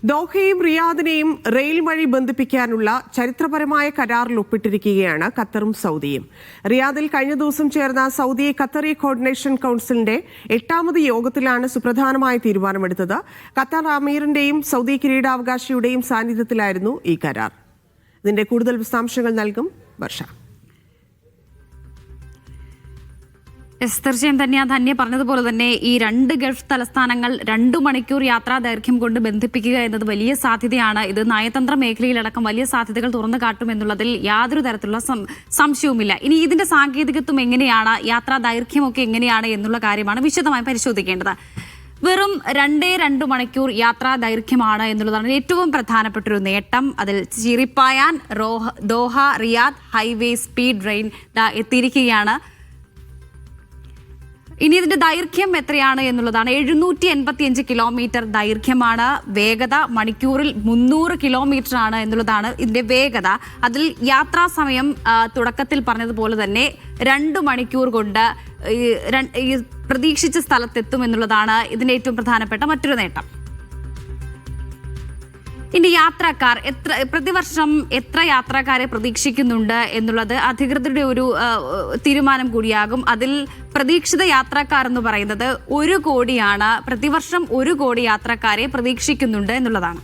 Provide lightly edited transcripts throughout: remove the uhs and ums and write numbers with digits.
ദോഹയും റിയാദിനെയും rail വഴി ബന്ധിപ്പിക്കാനുള്ള ചരിത്രപരമായ കരാറിൽ ഒപ്പിട്ടിരിക്കുകയാണ് ഖത്തറും സൗദിയും. റിയാദിൽ കഴിഞ്ഞ ദിവസം ചേർന്ന സൗദി ഖത്തറി കോർഡിനേഷൻ കൌൺസിലിന്റെ 8ാമത് യോഗത്തിലാണ് സുപ്രധാനമായ തീരുമാനമെടുത്തത്. ഖത്തർ അമീറിന്റെയും സൗദി കിരീടാവകാശിയുടെയും സാന്നിധ്യത്തിലായിരുന്നു ഈ കരാർ. ഇതിന്റെ കൂടുതൽ വിശദാംശങ്ങൾ നൽകും വർഷ. തീർച്ചയായും ധന്യ പറഞ്ഞതുപോലെ തന്നെ ഈ രണ്ട് ഗൾഫ് തലസ്ഥാനങ്ങൾ 2 മണിക്കൂർ യാത്രാ ദൈർഘ്യം കൊണ്ട് ബന്ധിപ്പിക്കുക എന്നത് വലിയ സാധ്യതയാണ്. ഇത് നയതന്ത്ര മേഖലയിലടക്കം വലിയ സാധ്യതകൾ തുറന്നു കാട്ടുമെന്നുള്ളതിൽ യാതൊരു തരത്തിലുള്ള സംശയവുമില്ല. ഇനി ഇതിന്റെ സാങ്കേതികത്വം എങ്ങനെയാണ്, യാത്രാ ദൈർഘ്യമൊക്കെ എങ്ങനെയാണ് എന്നുള്ള കാര്യമാണ് വിശദമായി പരിശോധിക്കേണ്ടത്. വെറും 2 മണിക്കൂർ യാത്രാ ദൈർഘ്യമാണ് എന്നുള്ളതാണ് ഏറ്റവും പ്രധാനപ്പെട്ടൊരു നേട്ടം. അതിൽ ചിരിപ്പായാൻ Doha Riyadh highway speed train എത്തിയിരിക്കുകയാണ്. ഇനി ഇതിന്റെ ദൈർഘ്യം എത്രയാണ് എന്നുള്ളതാണ്. 785 കിലോമീറ്റർ ദൈർഘ്യമാണ്. വേഗത മണിക്കൂറിൽ 300 കിലോമീറ്റർ ആണ് എന്നുള്ളതാണ് ഇതിന്റെ വേഗത. അതിൽ യാത്രാ സമയം തുടക്കത്തിൽ പറഞ്ഞതുപോലെ തന്നെ 2 മണിക്കൂർ കൊണ്ട് പ്രതീക്ഷിച്ച സ്ഥലത്തെത്തും എന്നുള്ളതാണ് ഇതിന്റെ ഏറ്റവും പ്രധാനപ്പെട്ട മറ്റൊരു നേട്ടം. ഇനി യാത്രക്കാർ പ്രതിവർഷം എത്ര യാത്രക്കാരെ പ്രതീക്ഷിക്കുന്നുണ്ട് എന്നുള്ളത് അധികൃതരുടെ ഒരു തീരുമാനം കൂടിയാകും. അതിൽ പ്രതീക്ഷിത യാത്രക്കാർ എന്ന് പറയുന്നത് 1 കോടിയാണ്. പ്രതിവർഷം 1 കോടി യാത്രക്കാരെ പ്രതീക്ഷിക്കുന്നുണ്ട് എന്നുള്ളതാണ്.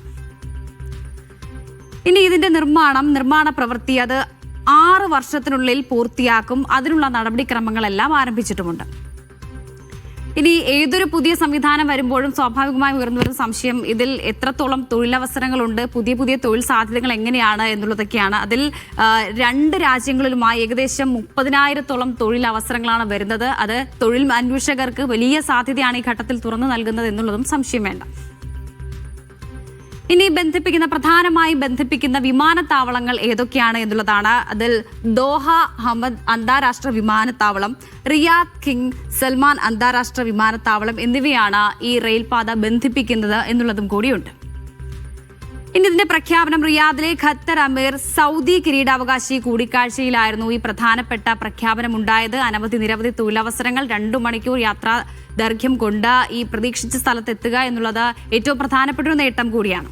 ഇനി ഇതിന്റെ നിർമ്മാണ പ്രവൃത്തി അത് 6 വർഷത്തിനുള്ളിൽ പൂർത്തിയാക്കും. അതിനുള്ള നടപടിക്രമങ്ങളെല്ലാം ആരംഭിച്ചിട്ടുമുണ്ട്. ഇനി ഏതൊരു പുതിയ സംവിധാനം വരുമ്പോഴും സ്വാഭാവികമായും ഉയർന്നു വരുന്ന സംശയം ഇതിൽ എത്രത്തോളം തൊഴിലവസരങ്ങളുണ്ട്, പുതിയ തൊഴിൽ സാധ്യതകൾ എങ്ങനെയാണ് എന്നുള്ളതൊക്കെയാണ്. അതിൽ 2 രാജ്യങ്ങളിലുമായി ഏകദേശം 30,000-ഓളം തൊഴിലവസരങ്ങളാണ് വരുന്നത്. അത് തൊഴിൽ അന്വേഷകർക്ക് വലിയ സാധ്യതയാണ് ഈ ഘട്ടത്തിൽ തുറന്നു നൽകുന്നത് എന്നുള്ളതും സംശയം വേണ്ട. ഇനി പ്രധാനമായും ബന്ധിപ്പിക്കുന്ന വിമാനത്താവളങ്ങൾ ഏതൊക്കെയാണ് എന്നുള്ളതാണ്. അതിൽ ദോഹ ഹമദ് അന്താരാഷ്ട്ര വിമാനത്താവളം, റിയാദ് കിങ് സൽമാൻ അന്താരാഷ്ട്ര വിമാനത്താവളം എന്നിവയാണ് ഈ റെയിൽപാത ബന്ധിപ്പിക്കുന്നത് എന്നുള്ളതും കൂടിയുണ്ട്. ഇനി ഇതിന്റെ പ്രഖ്യാപനം റിയാദിലെ ഖത്തർ അമീർ സൗദി കിരീടാവകാശി കൂടിക്കാഴ്ചയിലായിരുന്നു ഈ പ്രധാനപ്പെട്ട പ്രഖ്യാപനം ഉണ്ടായത്. നിരവധി തൊഴിലവസരങ്ങൾ 2 മണിക്കൂർ യാത്രാ ദൈർഘ്യം കൊണ്ട് ഈ പ്രതീക്ഷിച്ച സ്ഥലത്തെത്തുക എന്നുള്ളത് ഏറ്റവും പ്രധാനപ്പെട്ട ഒരു നേട്ടം കൂടിയാണ്.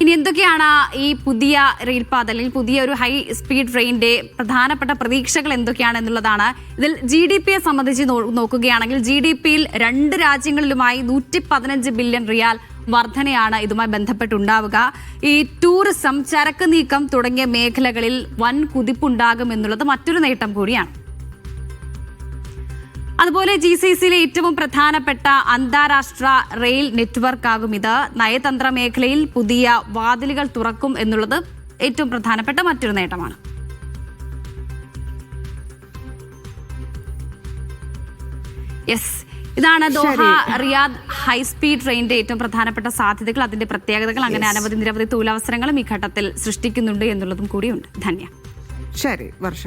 ഇനി എന്തൊക്കെയാണ് ഈ പുതിയ റെയിൽപാത അല്ലെങ്കിൽ പുതിയ ഒരു ഹൈ സ്പീഡ് ട്രെയിനിന്റെ പ്രധാനപ്പെട്ട പ്രതീക്ഷകൾ എന്തൊക്കെയാണ് എന്നുള്ളതാണ്. ഇതിൽ GDP സംബന്ധിച്ച് നോക്കുകയാണെങ്കിൽ GDPയിൽ 2 രാജ്യങ്ങളിലുമായി 115 ബില്യൺ റിയാൽ വർധനയാണ് ഇതുമായി ബന്ധപ്പെട്ടുണ്ടാവുക. ഈ ടൂറിസം, ചരക്ക് നീക്കം തുടങ്ങിയ മേഖലകളിൽ വൻ കുതിപ്പുണ്ടാകും എന്നുള്ളത് മറ്റൊരു നേട്ടം കൂടിയാണ്. അതുപോലെ GCCയിലെ ഏറ്റവും പ്രധാനപ്പെട്ട അന്താരാഷ്ട്ര റെയിൽ നെറ്റ്വർക്ക് ആകും ഇത്. നയതന്ത്ര മേഖലയിൽ പുതിയ വാതിലുകൾ തുറക്കും എന്നുള്ളത് ഏറ്റവും പ്രധാനപ്പെട്ട മറ്റൊരു നേട്ടമാണ്. ഇതാണ് ദോഹ റിയാദ് ഹൈസ്പീഡ് ട്രെയിനിന്റെ ഏറ്റവും പ്രധാനപ്പെട്ട സാധ്യതകൾ, അതിന്റെ പ്രത്യേകതകൾ. അങ്ങനെ നിരവധി തൊഴിലവസരങ്ങളും ഈ ഘട്ടത്തിൽ സൃഷ്ടിക്കുന്നുണ്ട് എന്നുള്ളതും കൂടിയുണ്ട്. ധന്യ. ശരി വർഷ.